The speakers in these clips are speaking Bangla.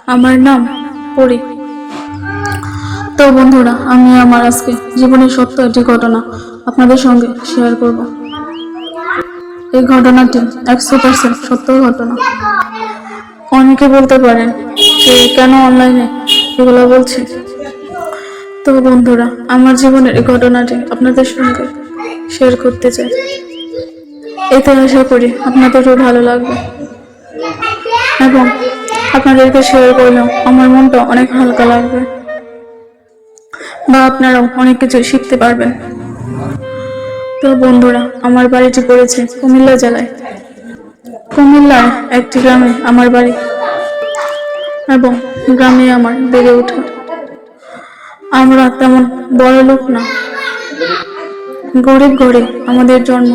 আমার নাম পরি। তো বন্ধুরা, আমি আমার আজকে জীবনের সত্য একটি ঘটনা আপনাদের সঙ্গে শেয়ার করব। এই ঘটনাটি 100% সত্য ঘটনা। অনেকে বলতে পারেন যে কেন অনলাইনে এগুলো বলছে। তো বন্ধুরা, আমার জীবনের এই ঘটনাটি আপনাদের সঙ্গে শেয়ার করতে চাই। এতে আশা করি আপনাদেরও ভালো লাগবে এবং আপনাদেরকে শেয়ার করলেও আমার মনটা অনেক হালকা লাগবে বা আপনারাও অনেক কিছু শিখতে পারবেন। তো বন্ধুরা, আমার বাড়িটি পড়েছে কুমিল্লা জেলায়। কুমিল্লার একটি গ্রামে আমার বাড়ি এবং গ্রামে আমার বেড়ে ওঠা। আমরা তেমন বড় লোক না, গরিব ঘরে আমাদের জন্ম।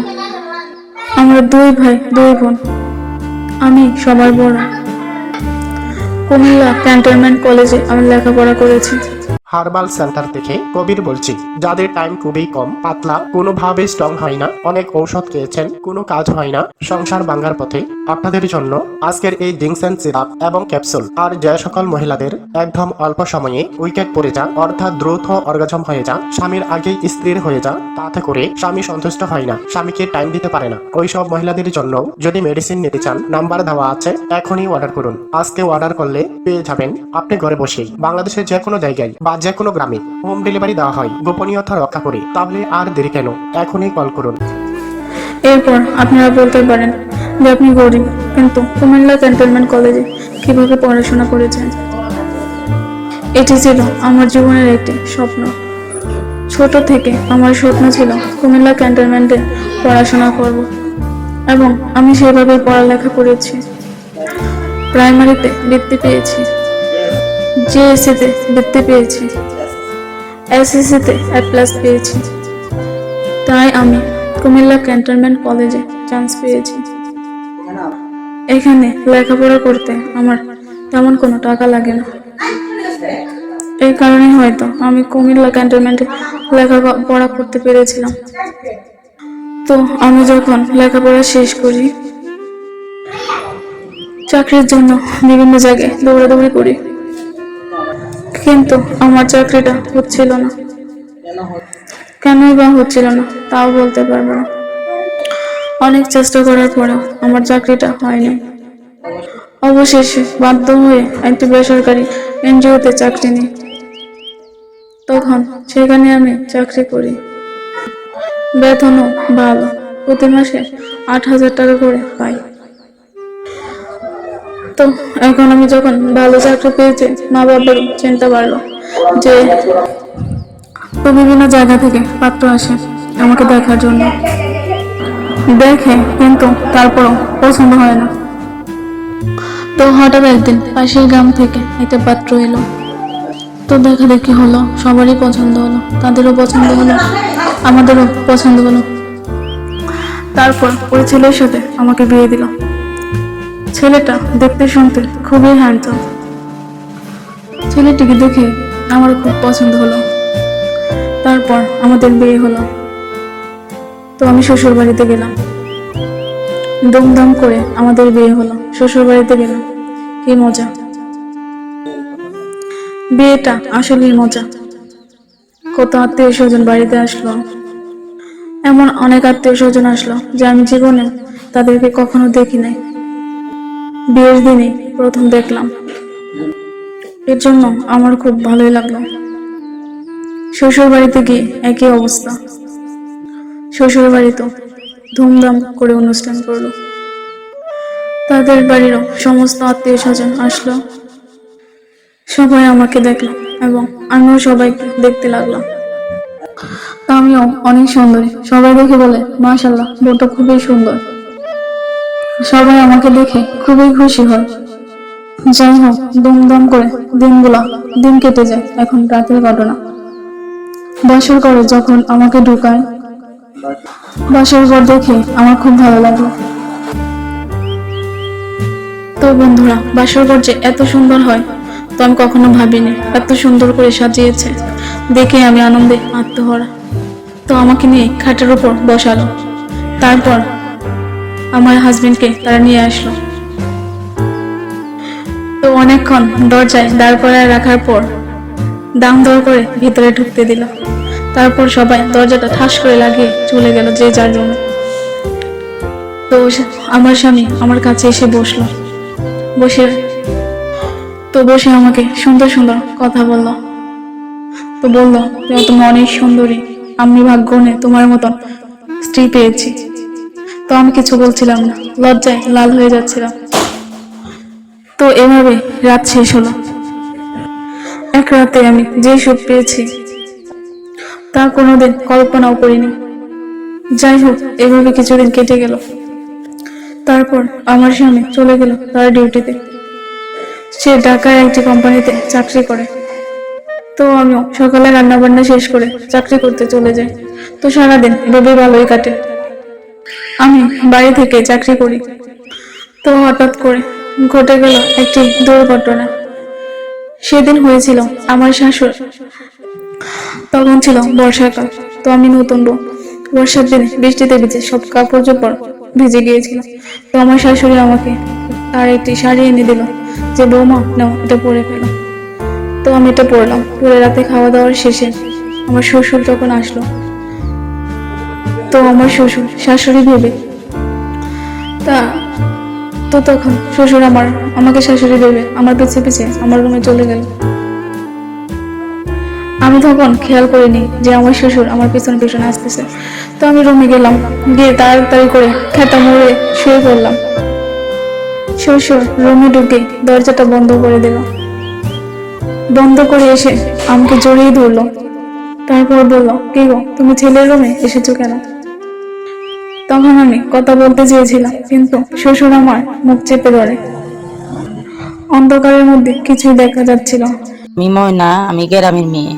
আমরা 2 ভাই 2 বোন, আমি সবার বড়। কুমিল্লা ক্যান্টনমেন্ট কলেজে আমি লেখাপড়া করেছি। হার্বাল সেন্টার থেকে কবির বলছি। যাদের টাইম খুবই কম, পাতলা, কোনোভাবে স্ট্রং হয় না, অনেক ঔষধ খেয়েছেন, কোনো কাজ হয় না, সংসার ভাঙার পথে, আপনাদের জন্য আজকের এই ডিংস এন্ড সিরাপ এবং ক্যাপসুল। আর যে সকল মহিলাদের একদম অল্প সময়ে উইকেট পড়ে যান, অর্থাৎ দ্রুত অর্গাজম হয়ে যান, স্বামীর আগেই স্ত্রীর হয়ে যান, তাতে করে স্বামী সন্তুষ্ট হয় না, স্বামীকে টাইম দিতে পারে না, ওই সব মহিলাদের জন্য যদি মেডিসিন নিতে চান, নাম্বার দেওয়া আছে, এখনই অর্ডার করুন। আজকে অর্ডার করলে পেয়ে যাবেন আপনি ঘরে বসেই। বাংলাদেশের যে কোনো জায়গায় বা যে কোনো গ্রামে হোম ডেলিভারি দেওয়া হয়, গোপনীয়তা রক্ষা করে। তাহলে আর দেরি কেন, এখনই কল করুন। এরপর আপনারা বলতে পারেন যে আপনি গরিব, কিন্তু কুমিল্লা ক্যান্টনমেন্ট কলেজে কিভাবে পড়াশোনা করেছেন। এটি ছিল আমার জীবনের একটি স্বপ্ন। ছোট থেকে আমার স্বপ্ন ছিল কুমিল্লা ক্যান্টনমেন্টে পড়াশোনা করব এবং আমি সেভাবে পড়ালেখা করেছি। প্রাইমারিতে বৃত্তি পেয়েছি, জিএসসিতে বৃত্তি পেয়েছি, এসএসসিতে A+ পেয়েছি। তাই আমি কুমিল্লা ক্যান্টনমেন্ট কলেজে চান্স পেয়েছি। এখানে লেখাপড়া করতে আমার তেমন কোনো টাকা লাগে না। এই কারণে হয়তো আমি কুমিল্লা ক্যান্টনমেন্টে লেখাপড়া করতে পেরেছিলাম। তো আমি যখন লেখাপড়া শেষ করি, চাকরির জন্য বিভিন্ন জায়গায় দৌড়াদৌড়ি করি, কিন্তু আমার চাকরিটা হচ্ছিল না। কেনই বা হচ্ছিল না তাও বলতে পারবো না। অনেক চেষ্টা করার পরেও আমার চাকরিটা হয়নি। অবশেষে বাধ্য হয়ে একটি বেসরকারি এনজিওতে চাকরি নিই। তখন সেখানে আমি চাকরি করি, বেতনও ভালো, প্রতি মাসে 8,000 টাকা করে পাই। তো এখন আমি যখন ভালো চাকরি পেয়েছি, মা বাবারও চিন্তা বাড়লো যে তো বিভিন্ন জায়গা থেকে পাত্র আসে আমাকে দেখার জন্য, দেখে কিন্তু তারপরও পছন্দ হয় না। তো হঠাৎ একদিন পাশের গ্রাম থেকে একটা পাত্র এলো। তো দেখা দেখি হলো, সবারই পছন্দ হলো, তাদেরও পছন্দ হলো, আমাদেরও পছন্দ হলো। তারপর ওই ছেলের সাথে আমাকে বিয়ে দিল। ছেলেটা দেখতে শুনতে খুবই হ্যান্ডসাম। ছেলেটিকে দেখে আমার খুব পছন্দ হলো। তারপর আমাদের বিয়ে হলো। তো আমি শ্বশুর বাড়িতে গেলাম, ধুমধাম করে আমাদের বিয়ে হলো। শ্বশুর বাড়িতে গেলাম, কি মজা! বিয়েটা আসলেই মজা। কত আত্মীয় স্বজন বাড়িতে আসলো, এমন অনেক আত্মীয় স্বজন আসলো যে আমি জীবনে তাদেরকে কখনো দেখি নাই। বিয়ের দিনে প্রথম দেখলাম, এর জন্য আমার খুব ভালোই লাগলো। শ্বশুর বাড়িতে গিয়ে একই অবস্থা। শ্বশুর বাড়িতেও ধুমধাম করে অনুষ্ঠান করলো। তাদের বাড়িরও সমস্ত আত্মীয় স্বজন আসলো, সবাই আমাকে দেখলো এবং আমিও সবাইকে দেখতে লাগলাম। আমিও অনেক সুন্দরী, সবাই দেখে বলে মাশাআল্লাহ, বউটা খুবই সুন্দর। সবাই আমাকে দেখে খুবই খুশি হয়। যাই হোক, ধুমধাম করে দিন কেটে যায়। এখন রাতের ঘটনা। বাসর করে যখন আমাকে ঢুকায়, বাসর ঘর দেখে আমার খুব ভালো লাগলো। তো বন্ধুরা, বাসর ঘর যে এত সুন্দর হয় তো আমি কখনো ভাবিনি। এত সুন্দর করে সাজিয়েছে দেখে আমি আনন্দে আত্মহারা। তো আমাকে নিয়ে খাটের উপর বসালো। তারপর আমার হাজবেন্ডকে তারা নিয়ে আসলো। তো অনেকক্ষণ দরজায় দাঁড় করায় রাখার পর দাম দর করে ভিতরে ঢুকতে দিল। তারপর সবাই দরজাটা ঠাস করে লাগিয়ে চলে গেল যে যার রুমে। তো আমার স্বামী আমার কাছে এসে বসলো। বসে আমাকে সুন্দর সুন্দর কথা বললো। তো বললো, তুমি অনেক সুন্দরী, আমি ভাগ্যনে তোমার মতন স্ত্রী পেয়েছি। তো আমি কিছু বলছিলাম না, লজ্জায় লাল হয়ে যাচ্ছিলাম। তো এভাবে রাত শেষ হলো। এক রাতে আমি যে সুখ পেয়েছি তা কোনোদিন কল্পনাও করিনি। যাই হোক, এভাবে কিছুদিন কেটে গেল। তারপর আমার স্বামী চলে গেল তার ডিউটিতে। সে ঢাকায় একটি কোম্পানিতে চাকরি করে। তো আমিও সকালে রান্না বান্না শেষ করে চাকরি করতে চলে যাই। তো সারাদিন এভাবে ভালোই কাটে। আমি বাড়ি থেকে চাকরি করি। তো হঠাৎ করে ঘটে গেল একটি দুর্ঘটনা। সেদিন হয়েছিল আমার শাশুড়, তখন ছিল বর্ষাকাল। তো আমি নতুন বউ, বর্ষার দিনে বৃষ্টিতে ভিজে সব কাপড় চোপড় ভিজে গিয়েছিল। তো আমার শাশুড়ি আমাকে তার একটি শাড়ি এনে দিল, যে বৌমা নাও এটা পরে ফেলো। তো আমি এটা পরলাম। পরে রাতে খাওয়া দাওয়ার শেষে আমার শ্বশুর যখন আসলো, তো আমার শ্বশুর শাশুড়ি ভেবে তা তো তখন শ্বশুর আমাকে শাশুড়ি ভেবে আমার পিছে পিছে আমার রুমে চলে গেল। আমি তখন খেয়াল করিনি যে আমার শ্বশুর আমার পিছনে পিছনে আসতেছে। তো আমি রুমে গেলাম, গিয়ে তাড়াতাড়ি করে খেতা মুড়ে শুয়ে পড়লাম। শ্বশুর রুমে ঢুকে দরজাটা বন্ধ করে দিল। বন্ধ করে এসে আমাকে জড়িয়ে ধরলো। তারপর বললো, কি গো, তুমি ছেলের রুমে এসেছো কেন? তখন আমি কথা বলতে চেয়েছিলাম, কিন্তু শ্বশুর আমার মুখ চেপে ধরে। অন্ধকারের মধ্যে কিছুই দেখা যাচ্ছিল। আমি ময়না, আমি গ্রামের মেয়ে,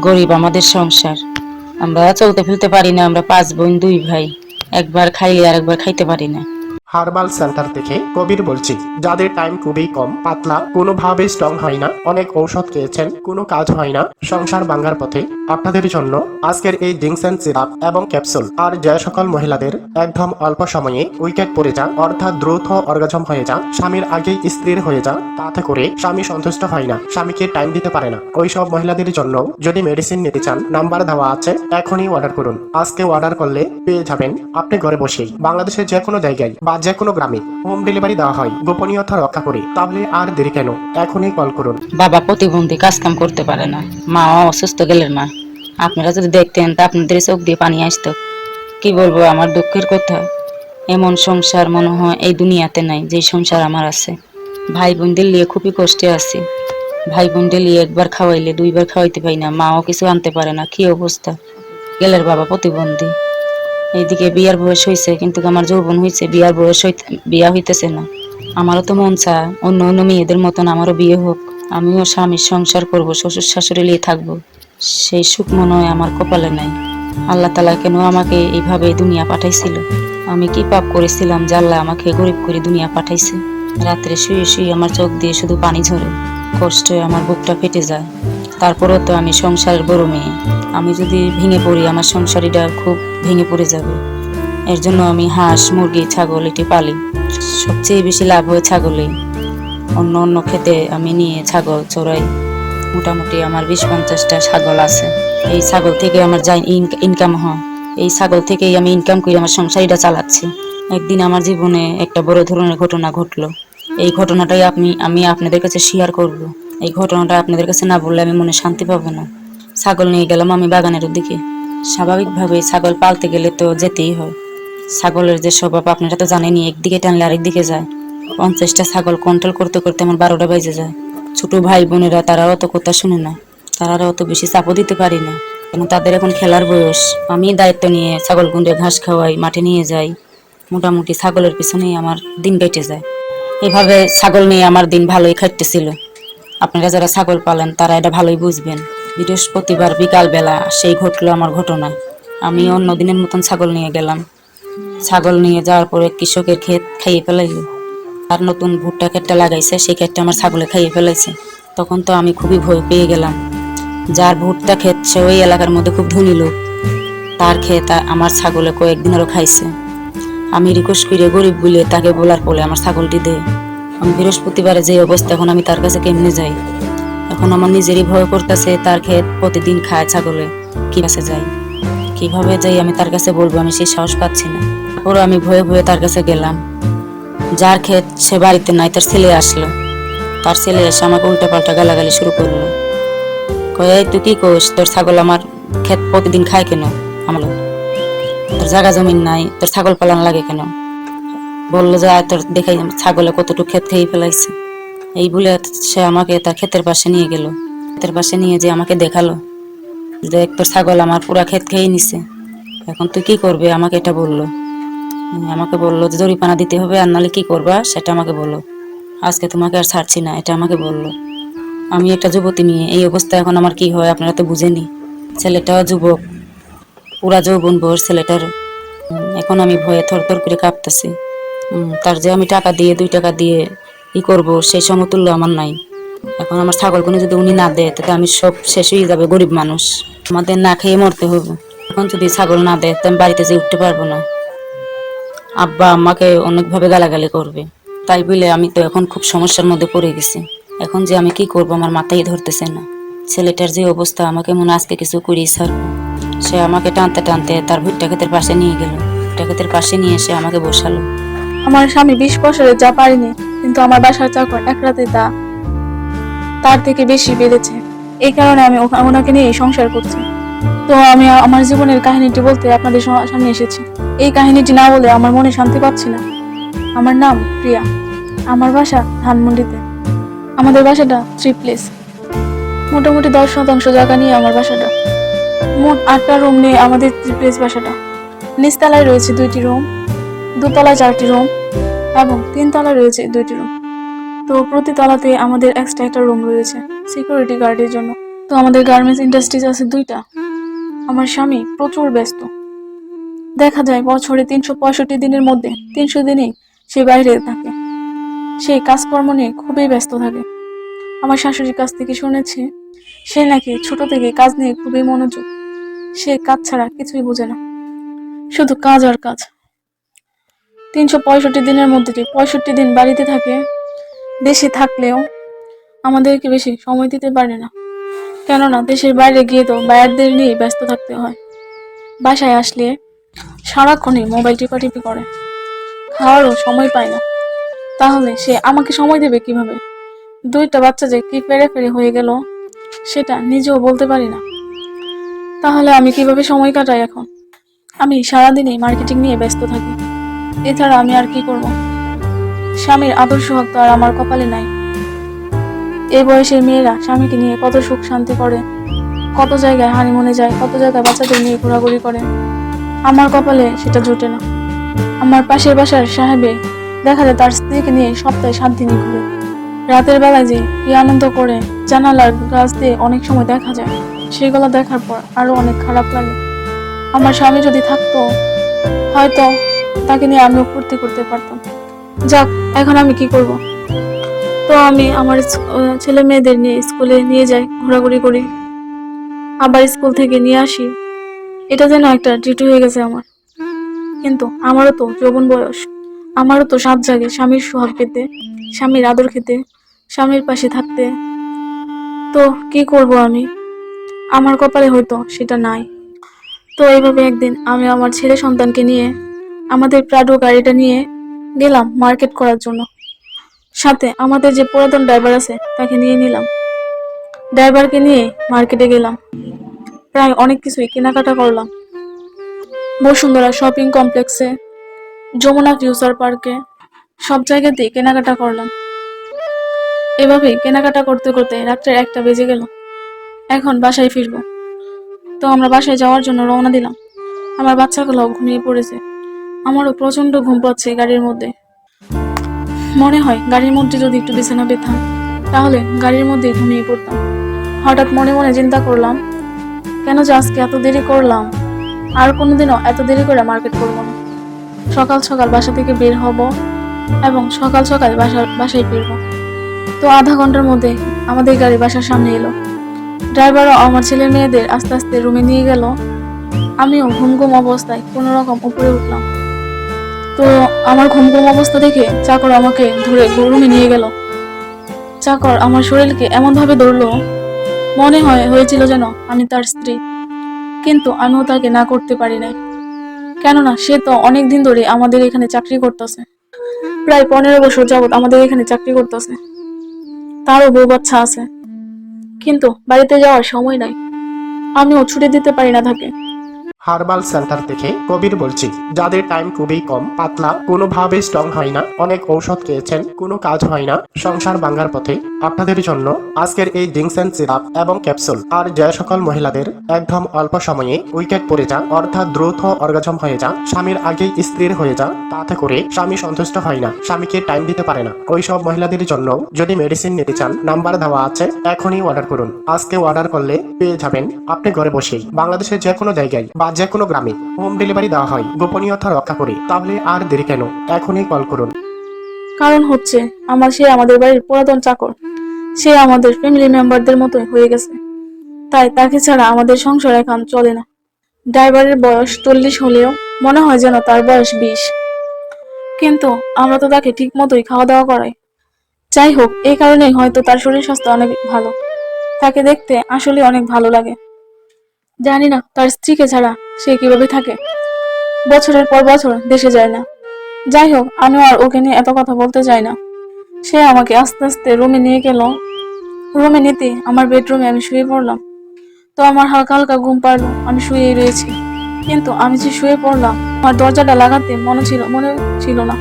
গরিব আমাদের সংসার। আমরা চলতে ফিরতে পারি না, আমরা 5 বোন 2 ভাই, একবার খাইলে আর একবার খাইতে পারি না। হার্বাল সেন্টার থেকে কবির বলছি, যাদের টাইম খুবই কম, পাতলা, কোনোভাবে স্ট্রং হয় না, অনেক ঔষধ খেয়েছেন, কোনো কাজ হয় না, সংসার ভাঙার পথে, আপনাদের জন্য আজকের এই ডিংসেন সিরাপ এবং ক্যাপসুল। আর যে সকল মহিলাদের একদম অল্প সময়ে উইকেট পড়ে যান, অর্থাৎ দ্রুত অর্গাজম হয়ে যান, স্বামীর আগেই স্ত্রীর হয়ে যান, তাতে করে স্বামী সন্তুষ্ট হয় না, স্বামীকে টাইম দিতে পারে না, ওই সব মহিলাদের জন্য যদি মেডিসিন নিতে চান, নাম্বার দেওয়া আছে, এখনই অর্ডার করুন। আজকে অর্ডার করলে পেয়ে যাবেন আপনি ঘরে বসেই। বাংলাদেশের যে কোনো জায়গায় বা যে কোনো গ্রামে হোম ডেলিভারি দেওয়া হয়, গোপনীয়তা রক্ষা করে। তাহলে আর দেরি কেন, এখনই কল করুন। বাবা প্রতিবন্ধী, কাজ কাম করতে পারে না, মাও অসুস্থ গেলের মা। আপনারা যদি দেখতেন তা আপনাদের চোখ দিয়ে পানি আসতো। কি বলবো আমার দুঃখের কথা, এমন সংসার মনে হয় এই দুনিয়াতে নাই যে সংসার আমার আছে। ভাই বোনদের নিয়ে খুবই কষ্টে আছি। ভাই বোনদের নিয়ে একবার খাওয়াইলে 2 বার খাওয়াইতে পারি না, মাও কিছু আনতে পারে না, কি অবস্থা। গেলের বাবা প্রতিবন্ধী, এইদিকে বিয়ার বয়স হয়েছে, কিন্তু আমার যৌবন হয়েছে, বিয়া হইতেছে না। আমারও তো মন চায় অন্য অন্য মেয়েদের মতন আমারও বিয়ে হোক, আমিও স্বামীর সংসার করব, শ্বশুর শাশুড়ি নিয়ে থাকবো। সেই সুখ মনে হয় আমার কপালে নাই। আল্লাহ তাআলা কেন আমাকে এইভাবে দুনিয়া পাঠাইছিল? আমি কি পাপ করেছিলাম যে আল্লাহ আমাকে গরিব করে দুনিয়া পাঠাইছে? রাত্রে শুয়ে শুয়ে আমার চোখ দিয়ে শুধু পানি ঝরে, কষ্টে আমার বুকটা ফেটে যায়। তারপরেও তো আমি সংসারের বড় মেয়ে, আমি যদি ভেঙে পড়ি আমার সংসারীটা খুব ভেঙে পড়ে যাবে। এর জন্য আমি হাঁস, মুরগি, ছাগল এটি পালি। সবচেয়ে বেশি লাভ হয় ছাগলেই। অন্য অন্য খেতে আমি নিয়ে ছাগল চড়াই। মোটামুটি আমার 20-50টা ছাগল আছে। এই ছাগল থেকে আমার যা ইনকাম হয়, এই ছাগল থেকেই আমি ইনকাম করে আমার সংসারীটা চালাচ্ছি। একদিন আমার জীবনে একটা বড় ধরনের ঘটনা ঘটলো। এই ঘটনাটাই আমি আপনাদের কাছে শেয়ার করব। এই ঘটনাটা আপনাদের কাছে না বললে আমি মনে শান্তি পাবো না। ছাগল নিয়ে গেলাম আমি বাগানের দিকে। স্বাভাবিকভাবে ছাগল পালতে গেলে তো যেতেই হয়। ছাগলের যে স্বভাব আপনারা তো জানেনই, একদিকে টানলে আরেক দিকে যায়। 50টা ছাগল কন্ট্রোল করতে করতে আমার 12টা বেজে যায়। ছোট ভাই বোনেরা তারাও তো কথা শুনে না, তারাও অত বেশি চাপও দিতে পারি না, কেন তাদের এখন খেলার বয়স। আমি দায়িত্ব নিয়ে ছাগল গুন্ডে ঘাস খাওয়াই, মাঠে নিয়ে যাই। মোটামুটি ছাগলের পিছনেই আমার দিন কেটে যায়। এভাবে ছাগল নিয়ে আমার দিন ভালোই কাটতেছিল। আপনারা যারা ছাগল পালেন তারা এটা ভালোই বুঝবেন। বৃহস্পতিবার বিকাল বেলা সেই ঘটলো আমার ঘটনা। আমি অন্য দিনের মতন ছাগল নিয়ে গেলাম। ছাগল নিয়ে যাওয়ার পরে কৃষকের ক্ষেত খাইয়ে ফেলাইল। আর নতুন ভুট্টা ক্ষেতটা লাগাইছে, সেই ক্ষেতটা আমার ছাগলে খাইয়ে ফেলাইছে। তখন তো আমি খুবই ভয় পেয়ে গেলাম। যার ভুট্টা ক্ষেত সে ওই এলাকার মধ্যে খুব ধনী লোক, তার ক্ষেত আমার ছাগলে কয়েকদিন আরো খাইছে। আমি রিকোয়েস্ট করে গরিব বলে তাকে বলার পরে আমার ছাগলটি দেয়। আমি বৃহস্পতিবারে যে অবস্থা, এখন আমি তার কাছে কেমনে যাই? এখন আমার নিজেরই ভয় করতেছে, তার ক্ষেত প্রতিদিন খায় ছাগলে, কি কাছে যাই, কিভাবে যাই আমি তার কাছে বলবো? আমি সেই সাহস পাচ্ছি না। তারপরে আমি ভয়ে ভয়ে তার কাছে গেলাম। যার ক্ষেত সে বাড়িতে নাই, তার ছেলে আসলো। তার ছেলে এসে আমাকে উল্টা পাল্টা গালাগালি শুরু করলো। কয়ে, "এই তুই কি করিস? তোর ছাগল আমার ক্ষেত প্রতিদিন খায় কেন? আমার তোর জায়গা জমিন নাই, তোর ছাগল পালন লাগে কেন?" বললো যে, "আয় তোর দেখাই ছাগলে কতটুকু ক্ষেত খেয়ে ফেলাইছে।" এই বলে সে আমাকে তার ক্ষেতের পাশে নিয়ে গেল। ক্ষেতের পাশে নিয়ে যে আমাকে দেখালো, দেখ তোর ছাগল আমার পুরা ক্ষেত খেয়ে নিছে, এখন তুই কি করবে? আমাকে এটা বললো। আমাকে বললো যে জরিমানা দিতে হবে, আর নাহলে কি করবা সেটা আমাকে বলো, আজকে তোমাকে আর ছাড়ছি না, এটা আমাকে বললো। আমি একটা যুবতী মেয়ে, এই অবস্থা এখন আমার কি হয় আপনারা তো বুঝেনি। ছেলেটাও যুবক, পুরা যৌবন বয়স ছেলেটার। এখন আমি ভয়ে থরথর করে কাঁপতেছি। তার যে আমি টাকা দিয়ে 2 টাকা দিয়ে ই করব, সেই সমতুল্য আমার নাই। এখন আমার ছাগলগুলো যদি উনি না দেয়, তাতে আমি সব শেষ হয়ে যাবে, গরিব মানুষ, আমাদের না খেয়ে মরতে হবে। এখন যদি ছাগল না দেয়, তো আমি বাড়িতে যেয়ে উঠতে পারবো না। আব্বা আম্মাকে অনেকভাবে গালাগালি করবে। তাই বলে আমি তো এখন খুব সমস্যার মধ্যে পড়ে গেছি। এখন যে আমি কি করব আমার মাথায় ধরতেছে না। ছেলেটার যে অবস্থা, আমাকে মনে আজকে কিছু করেই ছাড়বো। সে আমাকে টানতে টানতে তার ভুট্টা ক্ষেতের পাশে নিয়ে গেল। ভুট্টা ক্ষেতের পাশে নিয়ে এসে আমাকে বসালো। আমার স্বামী 20 বছরে যা পারেনি, কিন্তু আমার বাসার চাকর এক রাতে তা তার থেকে বেশি বেড়েছে। এই কারণে আমি ওনাকে নিয়ে সংসার করছি। তো আমি আমার জীবনের কাহিনীটি বলতে আপনাদের সামনে এসেছি। এই কাহিনীটি না বলে আমার মনে শান্তি পাচ্ছি না। আমার নাম প্রিয়া, আমার বাসা ধানমন্ডিতে। আমাদের বাসাটা 3 প্লেস, মোটামুটি 10% জায়গা নিয়ে আমার বাসাটা। মোট 8টা রুম নিয়ে আমাদের 3 প্লেস বাসাটা। নিচতলায় রয়েছে 2টি রুম, দোতলায় 4টি রুম এবং 3 তলায় রয়েছে 2টি রুম। তো প্রতি তলাতে আমাদের এক্সট্রা একটা রুম রয়েছে সিকিউরিটি গার্ডের জন্য। তো আমাদের গার্মেন্টস ইন্ডাস্ট্রিজ আছে 2টা। আমার স্বামী প্রচুর ব্যস্ত, দেখা যায় বছরে 365 দিনের মধ্যে 300 দিনই সে বাইরে থাকে। সেই কাজকর্ম নিয়ে খুবই ব্যস্ত থাকে। আমার শাশুড়ির কাছ থেকে শুনেছি সে নাকি ছোট থেকে কাজ নিয়ে খুবই মনোযোগ। সে কাজ ছাড়া কিছুই বোঝে না, শুধু কাজ আর কাজ। 365 দিনের মধ্যে যে 65 দিন বাড়িতে থাকে, দেশে থাকলেও আমাদেরকে বেশি সময় দিতে পারে না, কেননা দেশের বাইরে গিয়ে তো বায়ারদের নিয়ে ব্যস্ত থাকতে হয়। বাসায় আসলে সারাক্ষণই মোবাইল টিপাটিপি করে, খাওয়ারও সময় পায় না। তাহলে সে আমাকে সময় দেবে কিভাবে? 2টা বাচ্চা যে কি ফেরে ফেরে হয়ে গেল সেটা নিজেও বলতে পারি না। তাহলে আমি কিভাবে সময় কাটাই এখন? আমি সারাদিনই মার্কেটিং নিয়ে ব্যস্ত থাকি, এছাড়া আমি আর কি করব? স্বামীর আদর্শ হক তো আর আমার কপালে নাই। এই বয়সের মেয়েরা স্বামীকে নিয়ে কত সুখ শান্তি করে, কত জায়গায় হানিমুনে যায়, কত জায়গায় বাচ্চাদের নিয়ে ঘোরাঘুরি করে। আমার কপালে সেটা জোটে না। আমার পাশের বাসার সাহেবে দেখা যায় তার স্ত্রীকে নিয়ে সপ্তাহে 7 দিনই ঘুরে। রাতের বেলায় যে কি আনন্দ করে জানালার গ্লাস দিয়ে অনেক সময় দেখা যায়, সেগুলো দেখার পর আরো অনেক খারাপ লাগে। আমার স্বামী যদি থাকতো, হয়তো তাকে নিয়ে আমিও ফুর্তি করতে পারতাম। যাক, এখন আমি কি করব? তো আমি আমার ছেলে মেয়েদের নিয়ে স্কুলে নিয়ে যাই, ঘোরাঘুরি করি, আবার স্কুল থেকে নিয়ে আসি। এটা যেন একটা ডিউটি হয়ে গেছে আমার। কিন্তু আমারও তো যৌবন বয়স, আমারও তো স্বাদ জাগে স্বামীর সোহাগ পেতে, স্বামীর আদর খেতে, স্বামীর পাশে থাকতে। তো কি করব আমি? আমার কপালে হয়তো সেটা নাই। তো এইভাবে একদিন আমি আমার ছেলে সন্তানকে নিয়ে আমাদের প্রাডো গাড়িটা নিয়ে গেলাম মার্কেট করার জন্য। সাথে আমাদের যে পুরাতন ড্রাইভার আছে তাকে নিয়ে নিলাম। ড্রাইভারকে নিয়ে মার্কেটে গেলাম, প্রায় অনেক কিছুই কেনাকাটা করলাম। বসুন্ধরা শপিং কমপ্লেক্সে, যমুনা ফিউচার পার্কে, সব জায়গাতেই কেনাকাটা করলাম। এভাবেই কেনাকাটা করতে করতে রাত্রে 1টা বেজে গেল। এখন বাসায় ফিরবো। তো আমরা বাসায় যাওয়ার জন্য রওনা দিলাম। আমার বাচ্চাগুলো ঘুমিয়ে পড়েছে, আমারও প্রচন্ড ঘুম পাচ্ছে গাড়ির মধ্যে। মনে হয় গাড়ির মধ্যে যদি একটু বিছানা পেতাম, তাহলে গাড়ির মধ্যে ঘুমিয়ে পড়তাম। হঠাৎ মনে মনে চিন্তা করলাম, কেন যে আজকে এত দেরি করলাম, আর কোনোদিনও এত দেরি করে মার্কেট করবো না। সকাল সকাল বাসা থেকে বের হব এবং সকাল সকাল বাসায় ফিরবো। তো আধা ঘন্টার মধ্যে আমাদের গাড়ি বাসার সামনে এলো। ড্রাইভারও আমার ছেলে মেয়েদের আস্তে আস্তে রুমে নিয়ে গেল। আমিও ঘুম ঘুম অবস্থায় কোনো রকম উপরে উঠলাম। তো তো আমার ঘুম ঘুম অবস্থা দেখে চাকর আমাকে ধরে রুমে নিয়ে গেল। চাকর আমার শরীরকে এমন ভাবে ধরলো, মনে হয়েছিল যেন আমি তার স্ত্রী। কিন্তু আমিও তাকে না করতে পারি নাই, কেননা সে তো অনেক দিন ধরে আমাদের এখানে চাকরি করতেছে। প্রায় 15 বছর যাবত আমাদের এখানে চাকরি করতেছে। তারও বউ বাচ্চা আছে, কিন্তু বাড়িতে যাওয়ার সময় নাই। আমিও ছুটি দিতে পারি না তাকে। হার্বাল সেন্টার থেকে কবির বলছি, যাদের টাইম খুবই কম, পাতলা, কোনোভাবে স্ট্রং হয় না, অনেক ঔষধ খেয়েছেন, কোনো কাজ হয় না, সংসার ভাঙার পথে, আপনাদের জন্য আজকের এই ডিংসেন সিরাপ এবং ক্যাপসুল। আর যে সকল মহিলাদের একদম অল্প সময়ে উইকেট পড়ে যান, অর্থাৎ দ্রুত অর্গাজম হয়ে যান, স্বামীর আগেই স্ত্রীর হয়ে যান, তাতে করে স্বামী সন্তুষ্ট হয় না, স্বামীকে টাইম দিতে পারে না, ওই সব মহিলাদের জন্য যদি মেডিসিন নিতে চান, নাম্বার দেওয়া আছে, এখনই অর্ডার করুন। আজকে অর্ডার করলে পেয়ে যাবেন আপনি ঘরে বসেই। বাংলাদেশের যে কোনো জায়গায় বা যে কোনো গ্রামে হোম ডেলিভারি দেওয়া হয়, গোপনীয়তা রক্ষা করে। তাহলে আর দেরি কেন, এখনই কল করুন। কারণ হচ্ছে সে আমাদের বাড়ির পুরাতন চাকর। সে আমাদের ফ্যামিলি মেম্বারদের মতোই হয়ে গেছে, তাই তাকে ছাড়া আমাদের সংসার এখন চলে না। ড্রাইভারের বয়স 40 হলেও মনে হয় যেন তার বয়স 20। কিন্তু আমরা তো তাকে ঠিক মতোই খাওয়া দাওয়া করাই। যাই হোক, এই কারণেই হয়তো তার শরীর স্বাস্থ্য অনেক ভালো। তাকে দেখতে আসলে অনেক ভালো লাগে। জানি না তার স্ত্রীকে ছাড়া সে কিভাবে থাকে, বছরের পর বছর দেশে যায় না। যাই হোক, আমি আর ওকে নিয়ে এত কথা বলতে চাই না। সে আমাকে আস্তে আস্তে রুমে নিয়ে গেল। রুমে নিতে আমার বেডরুমে আমি শুয়ে পড়লাম। তো আমার হালকা হালকা ঘুম পাড়লো, আমি শুয়েই রয়েছি। কিন্তু আমি যে শুয়ে পড়লাম, আমার দরজাটা লাগাতে মনে ছিল না।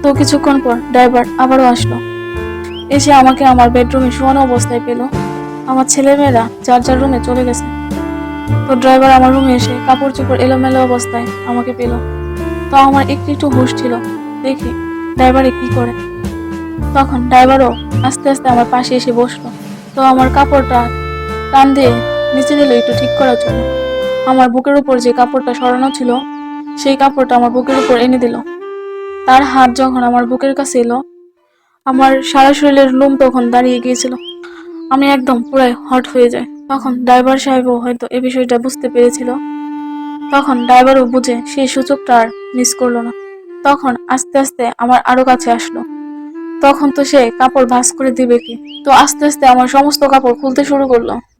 তো কিছুক্ষণ পর ড্রাইভার আবারও আসলো। এসে আমাকে আমার বেডরুমে শোয়ানো অবস্থায় পেল। আমার ছেলেমেয়েরা যার যার রুমে চলে গেছে। তো ড্রাইভার আমার রুমে এসে কাপড় চোপড় এলোমেলো অবস্থায় আমাকে পেল। তো আমার একটু হুঁশ ছিল, দেখি ড্রাইভারে কি করে। তখন ড্রাইভারও আস্তে আস্তে আমার পাশে এসে বসলো। তো আমার কাপড়টা টান দিয়ে নিচে দিল একটু ঠিক করার জন্য। আমার বুকের উপর যে কাপড়টা সরানো ছিল, সেই কাপড়টা আমার বুকের উপর এনে দিল। তার হাত যখন আমার বুকের কাছে এলো, আমার সারা শরীরের লোম তখন দাঁড়িয়ে গিয়েছিল। আমি একদম পুরাই হট হয়ে যায়। তখন ড্রাইভার সাহেবও হয়তো এই বিষয়টা বুঝতে পেরেছিল। তখন ড্রাইভারও বুঝে সেই সুযোগটা আর মিস করলো না। তখন আস্তে আস্তে আমার আরো কাছে আসলো। তখন তো সে কাপড় ভাঁজ করে দিবে কি, তো আস্তে আস্তে আমার সমস্ত কাপড় খুলতে শুরু করলো।